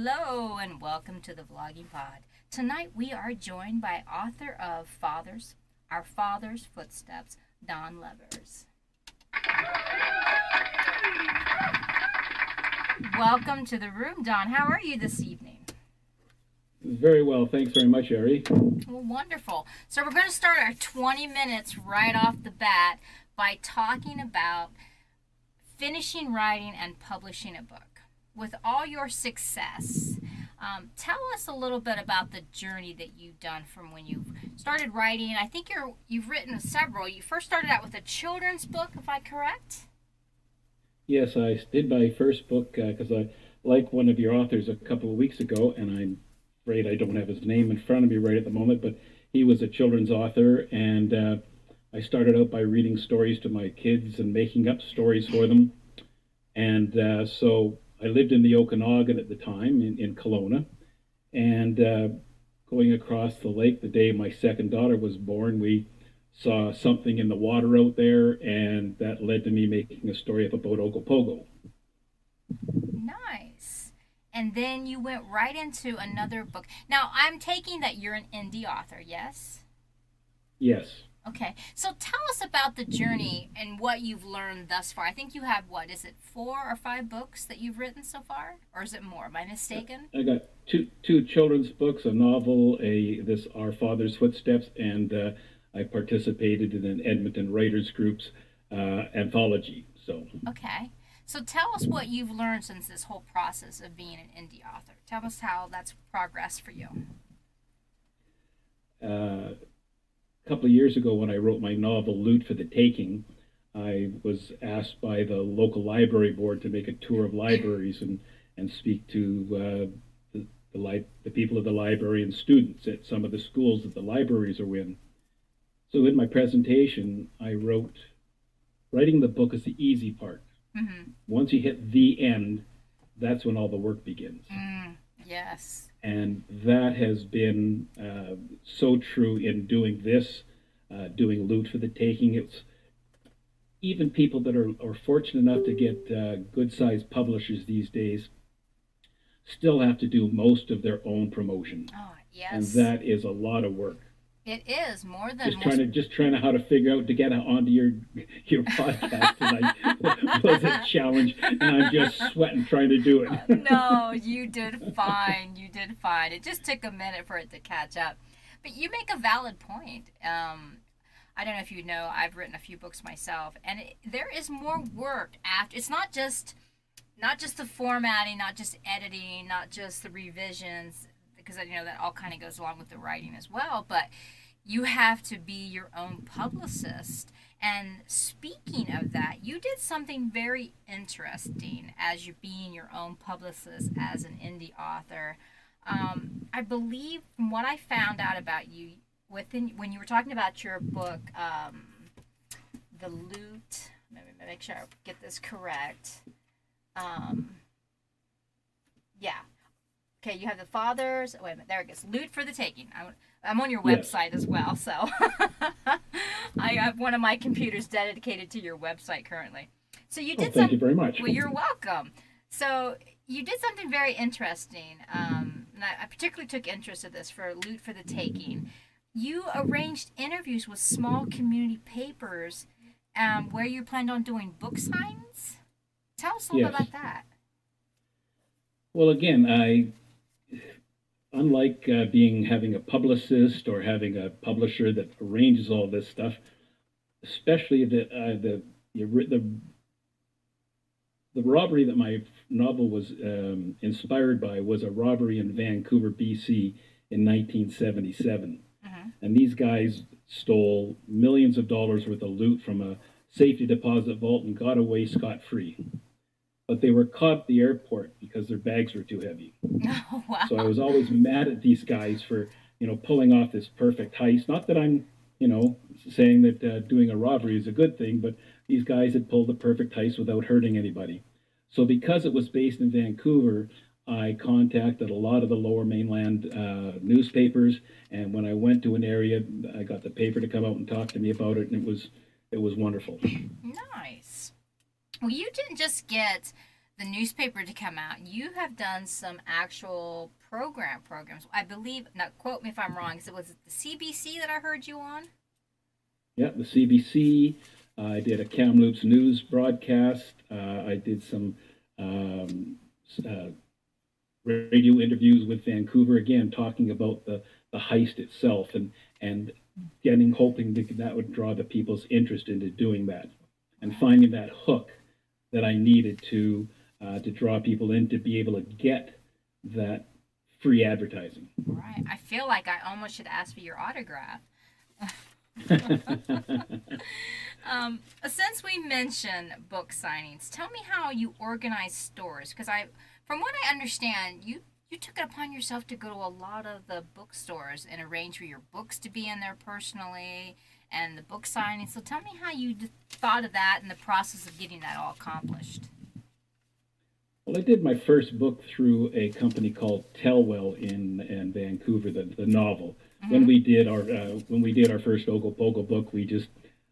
Hello and welcome to the Vlogging Pod. Tonight we are joined by author of Our Father's Footsteps, Don Levers. Welcome to the room, Don. How are you this evening? Very well. Thanks very much, Ari. Well, wonderful. So we're going to start our 20 minutes right off the bat by talking about finishing writing and publishing a book. With all your success, tell us a little bit about the journey that you've done from when you started writing. I think you've written several. You first started out with a children's book, if I'm correct? Yes, I did my first book because I like one of your authors a couple of weeks ago, and I'm afraid I don't have his name in front of me right at the moment, but he was a children's author, and I started out by reading stories to my kids and making up stories for them. And so I lived in the Okanagan at the time in Kelowna, and going across the lake the day my second daughter was born, we saw something in the water out there, and that led to me making a story up about Ogopogo. Nice. And then you went right into another book. Now, I'm taking that you're an indie author, yes? Yes. Okay, so tell us about the journey and what you've learned thus far. I think you have, what, is it 4 or 5 books that you've written so far? Or is it more? Am I mistaken? I got two children's books, a novel, this Our Father's Footsteps, and I participated in an Edmonton Writers Group's anthology. So Okay. So tell us what you've learned since this whole process of being an indie author. Tell us how that's progressed for you. a couple of years ago, when I wrote my novel Loot for the Taking, I was asked by the local library board to make a tour of libraries and speak to the people of the library and students at some of the schools that the libraries are in. So in my presentation, I wrote, writing the book is the easy part. Mm-hmm. Once you hit the end, that's when all the work begins. Yes. And that has been so true in doing this, doing Loot for the Taking. It's even people that are fortunate enough to get good-sized publishers these days still have to do most of their own promotion. Oh, yes. And that is a lot of work. It is more than Just trying to how to figure out to get onto your podcast tonight was a challenge, and I'm just sweating trying to do it. No, you did fine. You did fine. It just took a minute for it to catch up. But you make a valid point. I don't know if you know, I've written a few books myself, and there is more work after. It's not just the formatting, not just editing, not just the revisions, because you know that all kind of goes along with the writing as well, but you have to be your own publicist. And speaking of that, you did something very interesting as you being your own publicist as an indie author. I believe from what I found out about you when you were talking about your book, The Loot, let me make sure I get this correct. Yeah. Okay, you have the fathers. Wait a minute, there it goes. Loot for the Taking. I'm on your website as well, so I have one of my computers dedicated to your website currently. So you did thank you very much. Well, you're welcome. So you did something very interesting. And I particularly took interest in this for Loot for the Taking. You arranged interviews with small community papers where you planned on doing book signs. Tell us a little bit about that. Well, again, unlike having a publicist or having a publisher that arranges all this stuff, especially the robbery that my novel was inspired by was a robbery in Vancouver, BC in 1977. And these guys stole millions of dollars worth of loot from a safety deposit vault and got away scot-free. But they were caught at the airport because their bags were too heavy. Oh, wow. So I was always mad at these guys for, pulling off this perfect heist. Not that I'm, saying that doing a robbery is a good thing, but these guys had pulled the perfect heist without hurting anybody. So because it was based in Vancouver, I contacted a lot of the lower mainland newspapers, and when I went to an area, I got the paper to come out and talk to me about it, and it was wonderful. Nice. Well, you didn't just get the newspaper to come out. You have done some actual programs. I believe. Now, quote me if I'm wrong. Was it the CBC that I heard you on? Yeah, the CBC. I did a Kamloops news broadcast. I did some um, uh, radio interviews with Vancouver again, talking about the heist itself, and getting hoping that would draw the people's interest into doing that, and Right. finding that hook that I needed to draw people in to be able to get that free advertising. Right. I feel like I almost should ask for your autograph. Since we mentioned book signings, tell me how you organize stores. Because from what I understand, you took it upon yourself to go to a lot of the bookstores and arrange for your books to be in there personally and the book signing. So tell me how you thought of that and the process of getting that all accomplished. Well, I did my first book through a company called Tellwell in Vancouver, the novel. Mm-hmm. When we did our first Ogopogo book, we just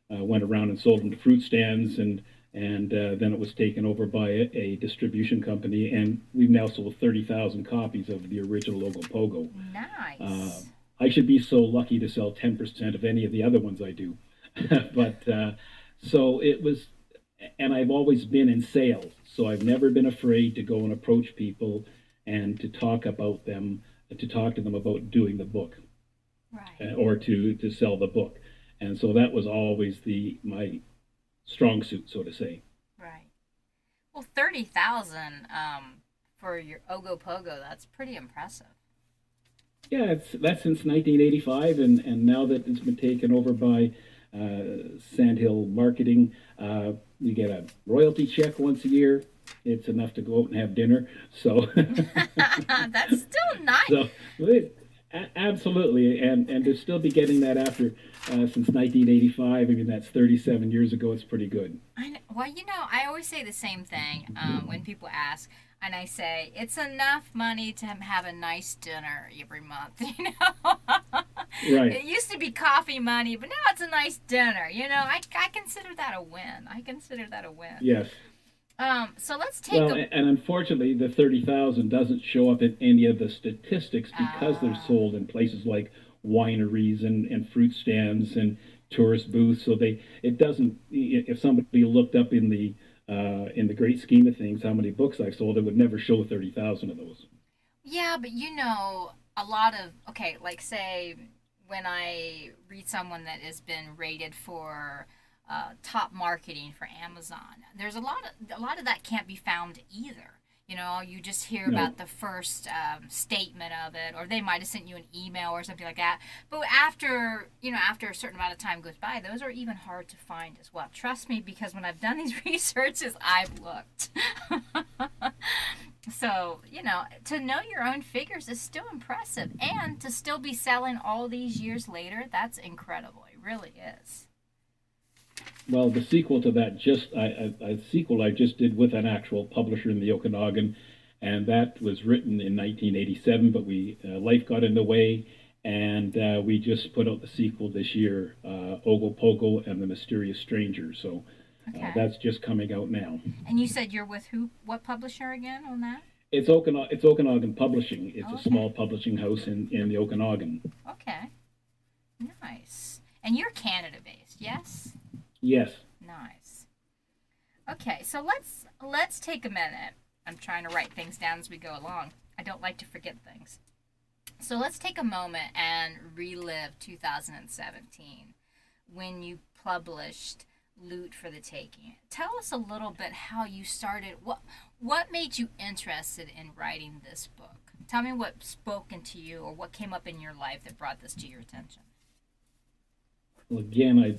went around and sold them to fruit stands, and then it was taken over by a distribution company, and we've now sold 30,000 copies of the original Ogopogo. Uh, Nice. I should be so lucky to sell 10% of any of the other ones I do, but so it was, and I've always been in sales, so I've never been afraid to go and approach people and to talk to them about doing the book, Right. or to sell the book. And so that was always the my strong suit, so to say. Right. Well, 30,000 for your Ogopogo, that's pretty impressive. Yeah, that's since 1985, and now that it's been taken over by Sandhill Marketing, we get a royalty check once a year. It's enough to go out and have dinner. So, That's still nice. so absolutely, and to still be getting that after since 1985. I mean, that's 37 years ago. It's pretty good. Well, I always say the same thing when people ask, and I say it's enough money to have a nice dinner every month. Right. It used to be coffee money, but now it's a nice dinner. I consider that a win. I consider that a win. Yes. So let's take Well, a. and unfortunately, the 30,000 doesn't show up in any of the statistics because they're Uh, sold in places like wineries and fruit stands and tourist booths. So it doesn't. If somebody looked up in the great scheme of things how many books I've sold, it would never show 30,000 of those. Yeah, but a lot of okay, like say when I read someone that has been rated for top marketing for Amazon, there's a lot of that can't be found either. You just hear No. about the first statement of it, or they might have sent you an email or something like that. But after a certain amount of time goes by, those are even hard to find as well. Trust me, because when I've done these researches, I've looked. So, to know your own figures is still impressive. And to still be selling all these years later, that's incredible. It really is. Well, the sequel to that a sequel I just did with an actual publisher in the Okanagan, and that was written in 1987. But life got in the way, and we just put out the sequel this year, Ogopogo and the Mysterious Stranger. So Okay. that's just coming out now. And you said you're with who? What publisher again on that? It's Okanagan Publishing. It's Oh, a okay. small publishing house in the Okanagan. Okay. Nice. And you're Canada based, yes? Yes. Nice. Okay, so let's take a minute. I'm trying to write things down as we go along. I don't like to forget things. So let's take a moment and relive 2017 when you published Loot for the Taking. Tell us a little bit how you started. What made you interested in writing this book? Tell me what spoke into you or what came up in your life that brought this to your attention. Well, again, I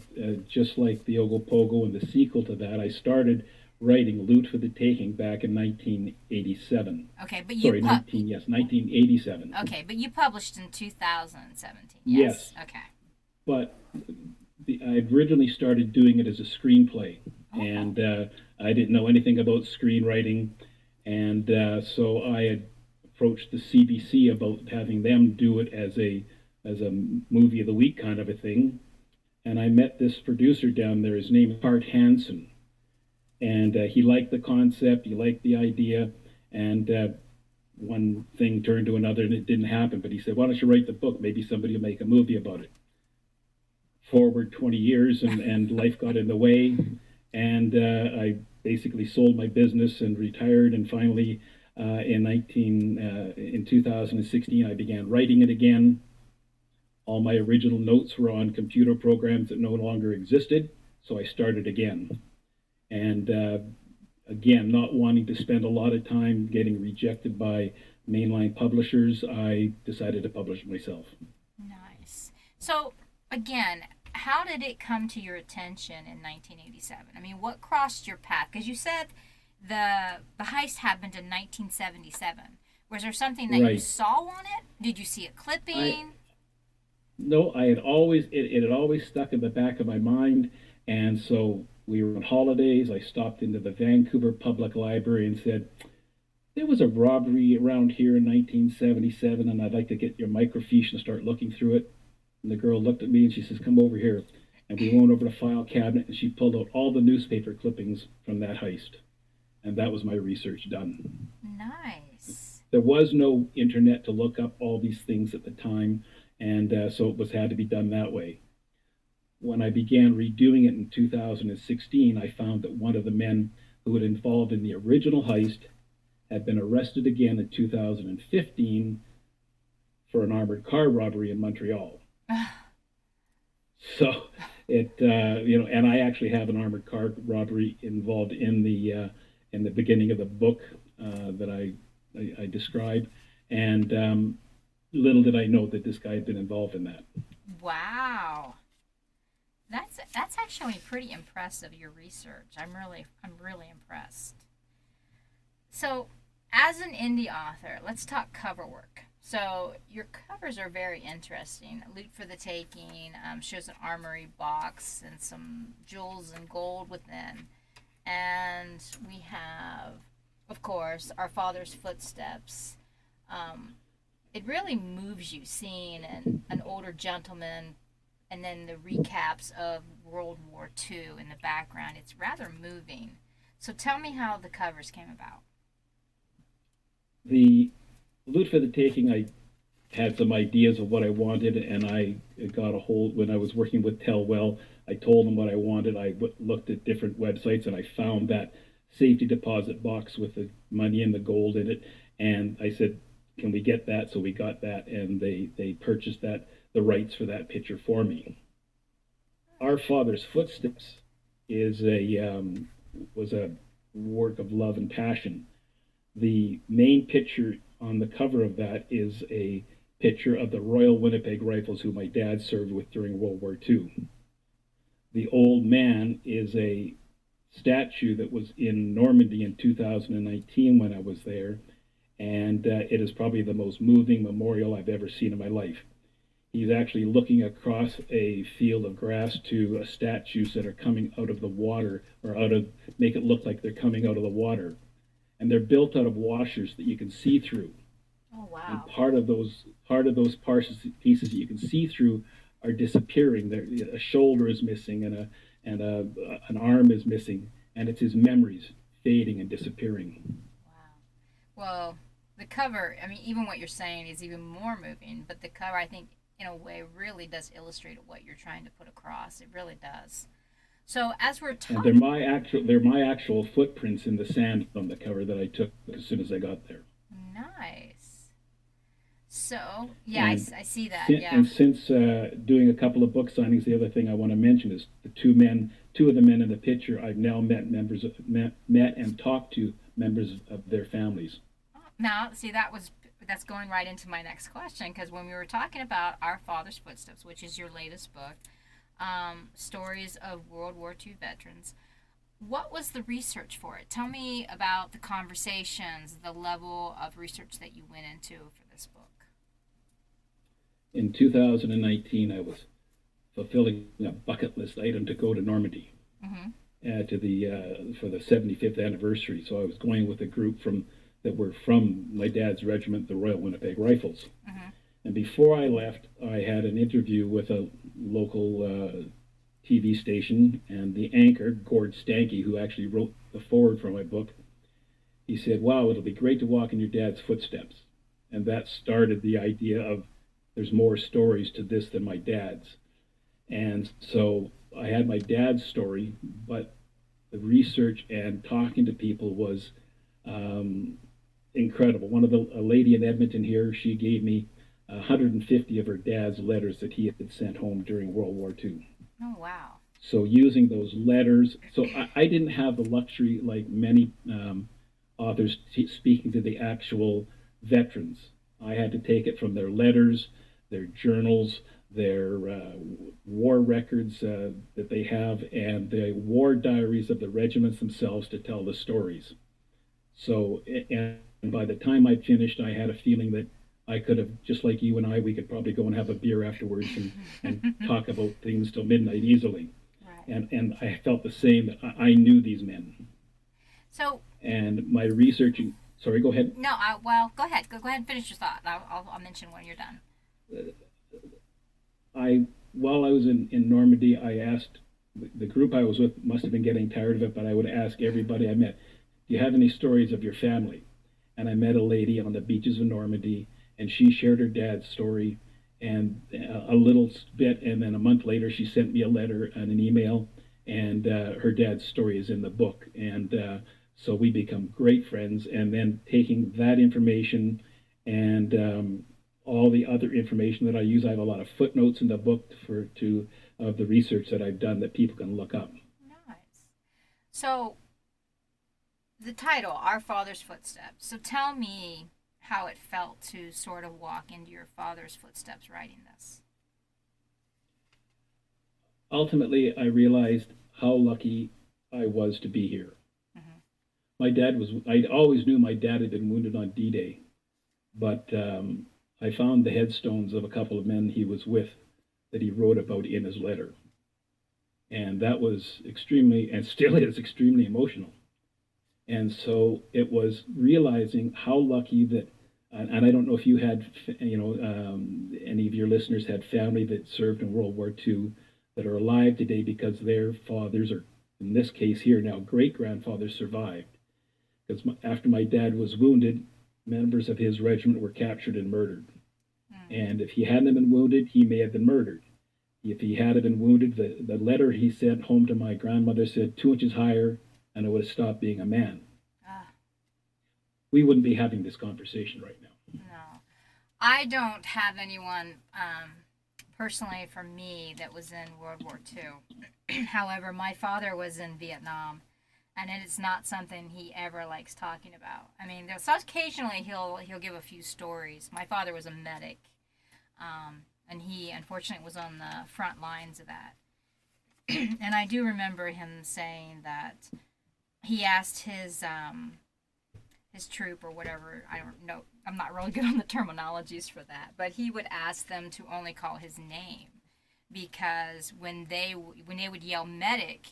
just like the Ogopogo and the sequel to that, I started writing Loot for the Taking back in 1987. Okay, but Sorry, 1987. you published in 2017. Yes, Yes. Okay. but I originally started doing it as a screenplay, Oh. and I didn't know anything about screenwriting, and so I had approached the CBC about having them do it as a movie of the week kind of a thing, and I met this producer down there. His name is Hart Hansen, And he liked the concept, he liked the idea, and one thing turned to another, and it didn't happen. But he said, "Why don't you write the book? Maybe somebody will make a movie about it." Forward 20 years, and life got in the way, and I basically sold my business and retired. And finally, in 2016, I began writing it again. All my original notes were on computer programs that no longer existed, so I started again. And again, not wanting to spend a lot of time getting rejected by mainline publishers, I decided to publish it myself. Nice. So, again, how did it come to your attention in 1987? I mean, what crossed your path? Because you said the heist happened in 1977. Was there something that you Right. saw on it? Did you see a I clipping? No, I had always it had always stuck in the back of my mind, and so we were on holidays. I stopped into the Vancouver Public Library and said, "There was a robbery around here in 1977, and I'd like to get your microfiche and start looking through it." And the girl looked at me and she says, "Come over here." And we went over to the file cabinet and she pulled out all the newspaper clippings from that heist. And that was my research done. Nice. There was no internet to look up all these things at the time, and so it was had to be done that way. When I began redoing it in 2016, I found that one of the men who had involved in the original heist had been arrested again in 2015 for an armored car robbery in Montreal. So and I actually have an armored car robbery involved in the beginning of the book that I describe, and little did I know that this guy had been involved in that. Wow. That's actually pretty impressive, your research. I'm really impressed. So, as an indie author, let's talk cover work. So, your covers are very interesting. Loot for the Taking shows an armory box and some jewels and gold within. And we have, of course, Our Father's Footsteps. Um, it really moves you seeing an older gentleman and then the recaps of World War II in the background. It's rather moving. So tell me how the covers came about. The Loot for the Taking, I had some ideas of what I wanted, and I got a hold when I was working with Telwell. I told them what I wanted. Looked at different websites, and I found that safety deposit box with the money and the gold in it. And I said, "Can we get that?" So we got that, and they purchased the rights for that picture for me. Our Father's Footsteps is a was a work of love and passion. The main picture on the cover of that is a picture of the Royal Winnipeg Rifles, who my dad served with during World War II. The old man is a statue that was in Normandy in 2019 when I was there, and it is probably the most moving memorial I've ever seen in my life. He's actually looking across a field of grass to statues that are coming out of the water, or make it look like they're coming out of the water. And they're built out of washers that you can see through. Oh, And wow. part of those pieces that you can see through are disappearing. A shoulder is missing, an arm is missing, and it's his memories fading and disappearing. Wow. Well, the cover, I mean, even what you're saying is even more moving, but the cover, I think, in a way, really does illustrate what you're trying to put across. It really does. So, as we're And talking, they're my actual footprints in the sand on the cover that I took as soon as I got there. nice. So, yeah, And I see that. si- Yeah. and since doing a couple of book signings, the other thing I want to mention is two of the men in the picture. I've now met and talked to members of their families. Now, see, that's going right into my next question because when we were talking about Our Father's Footsteps, which is your latest book, stories of World War II veterans, what was the research for it? Tell me about the conversations, the level of research that you went into for this book. In 2019, I was fulfilling a bucket list item to go to Normandy Mm-hmm. to the for the 75th anniversary. So I was going with a group that were from my dad's regiment, the Royal Winnipeg Rifles. Mm-hmm. And before I left, I had an interview with a local TV station, and the anchor, Gord Stanky, who actually wrote the forward for my book, he said, "Wow, it'll be great to walk in your dad's footsteps." And that started the idea of there's more stories to this than my dad's. And so I had my dad's story, but the research and talking to people was um, incredible. One of the a lady in Edmonton here, she gave me 150 of her dad's letters that he had sent home during World War II. Oh, wow. So using those letters, so I didn't have the luxury like many authors speaking to the actual veterans. I had to take it from their letters, their journals, their war records that they have, and the war diaries of the regiments themselves to tell the stories. So, and by the time I finished, I had a feeling that I could have, just like you and I, we could probably go and have a beer afterwards and talk about things till midnight easily. Right. And I felt the same, that I knew these men. So, And my researching, sorry, go ahead. no, well, go ahead. Go ahead and finish your thought. I'll mention when you're done. While I was in Normandy, I asked the group I was with must have been getting tired of it, but I would ask everybody I met, "Do you have any stories of your family?" And I met a lady on the beaches of Normandy, and she shared her dad's story and a little bit, and then a month later she sent me a letter and an email, and her dad's story is in the book, and so we become great friends. And then taking that information and all the other information that I use. I have a lot of footnotes in the book for to of the research that I've done that people can look up. Nice. So, the title, Our Father's Footsteps. So, tell me how it felt to sort of walk into your father's footsteps writing this. Ultimately, I realized how lucky I was to be here. Mm-hmm. I always knew my dad had been wounded on D-Day, but I found the headstones of a couple of men he was with that he wrote about in his letter. And that was extremely, and still is extremely emotional. And so it was realizing how lucky that, and I don't know if you had, any of your listeners had family that served in World War II that are alive today because their fathers, or in this case here now, great grandfathers survived. Because after my dad was wounded, members of his regiment were captured and murdered. And if he hadn't been wounded, he may have been murdered. If he had been wounded, the letter he sent home to my grandmother said 2 inches higher, and it would have stopped being a man. Ah, We wouldn't be having this conversation right now. no. I don't have anyone personally for me that was in World War II. However, my father was in Vietnam, and it is not something he ever likes talking about. I mean, so occasionally he'll give a few stories. My father was a medic, and he unfortunately was on the front lines of that. And I do remember him saying that he asked his troop or whatever. I don't know. I'm not really good on the terminologies for that, but he would ask them to only call his name because when they would yell medic,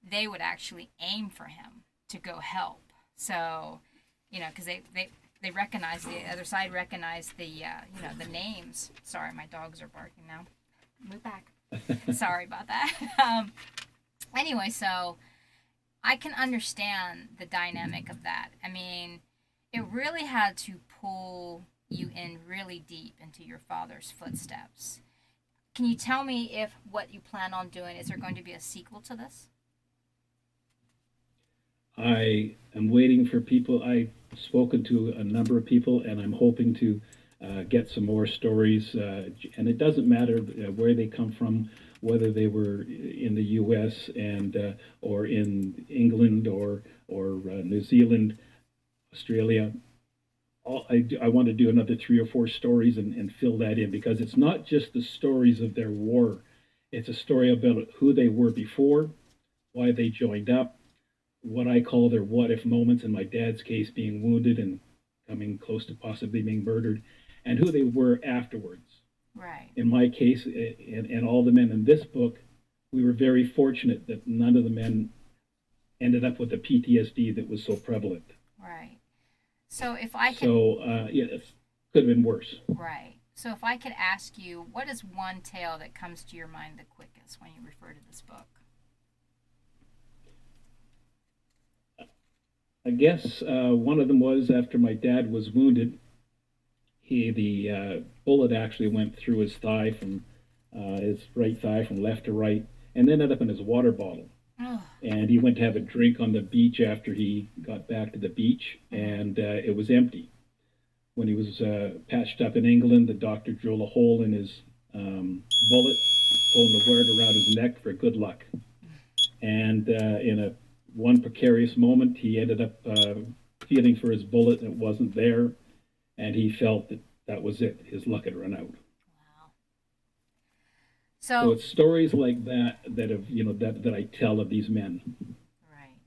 they would actually aim for him to go help. So, because they recognize the other side, recognize the names. Sorry, my dogs are barking now. Move back. Sorry about that. Anyway, so I can understand the dynamic of that. I mean, it really had to pull you in really deep into your father's footsteps. Can you tell me if what you plan on doing, is there going to be a sequel to this? I am waiting for people. I've spoken to a number of people, and I'm hoping to get some more stories. And it doesn't matter where they come from, whether they were in the U.S. and or in England or New Zealand, Australia. I want to do another 3 or 4 stories and fill that in because it's not just the stories of their war. It's a story about who they were before, why they joined up, what I call their what if moments, in my dad's case being wounded and coming close to possibly being murdered, and who they were afterwards. Right. In my case, and all the men in this book, we were very fortunate that none of the men ended up with the PTSD that was so prevalent. Right. So if I could, So, yeah, it could have been worse. right. So if I could ask you, what is one tale that comes to your mind the quickest when you refer to this book? I guess one of them was after my dad was wounded. The bullet actually went through his thigh from his right thigh from left to right, and ended up in his water bottle. Oh. And he went to have a drink on the beach after he got back to the beach, and it was empty. When he was patched up in England, the doctor drilled a hole in his bullet, told him to wear it around his neck for good luck. And in a one precarious moment, he ended up feeling for his bullet, and it wasn't there, and he felt that that was it. His luck had run out. Wow. So So, it's stories like that that have that I tell of these men. right.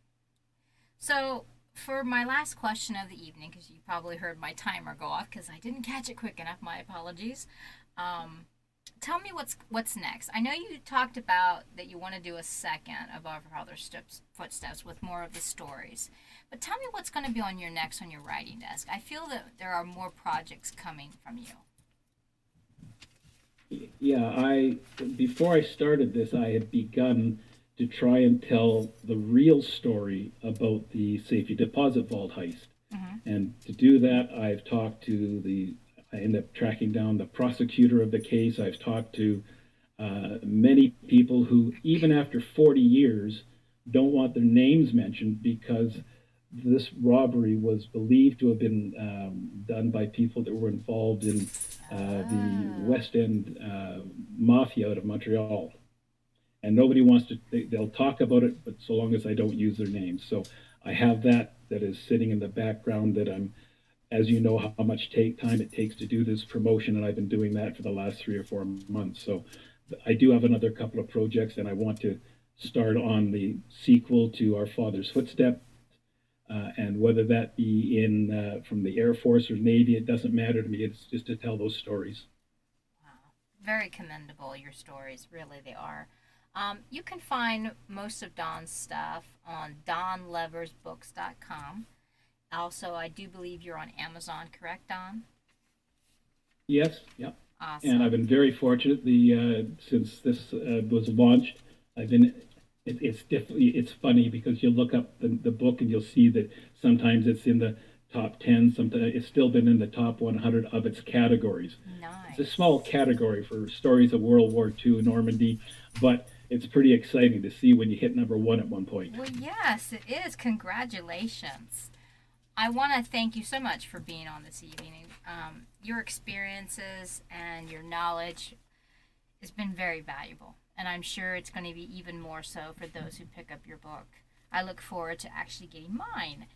So, for my last question of the evening, because you probably heard my timer go off because I didn't catch it quick enough. My apologies. Um, Tell me what's next. I know you talked about that you want to do a second of Our Father's Footsteps with more of the stories, but tell me what's going to be on your next on your writing desk. I feel that there are more projects coming from you. Yeah, I before I started this, I had begun to try and tell the real story about the safety deposit vault heist. Mm-hmm. And to do that, I ended up tracking down the prosecutor of the case. I've talked to many people who, even after 40 years, don't want their names mentioned because this robbery was believed to have been done by people that were involved in the Oh, West End mafia out of Montreal. And nobody wants to, they'll talk about it, but so long as I don't use their names. So I have that is sitting in the background that I'm, as you know, how much time it takes to do this promotion. And I've been doing that for the last 3 or 4 months. So I do have another couple of projects, and I want to start on the sequel to Our Father's Footstep. And whether that be in from the Air Force or Navy, it doesn't matter to me. It's just to tell those stories. wow. Very commendable, your stories. Really, they are. You can find most of Don's stuff on donleversbooks.com. Also, I do believe you're on Amazon, correct, Don? Yes, yeah. And I've Awesome. been very fortunate. The since this was launched, I've been. It's funny because you look up the book and you'll see that sometimes it's in the top 10. Sometimes it's still been in the top 100 of its categories. It's a Nice. small category for stories of World War II in Normandy, but it's pretty exciting to see when you hit number one at one point. Well, yes, it is. Congratulations. I want to thank you so much for being on this evening. Your experiences and your knowledge has been very valuable, and I'm sure it's going to be even more so for those who pick up your book. I look forward to actually getting mine.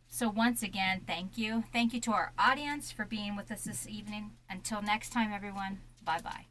So, once again, thank you. Thank you to our audience for being with us this evening. Until next time, everyone, bye bye.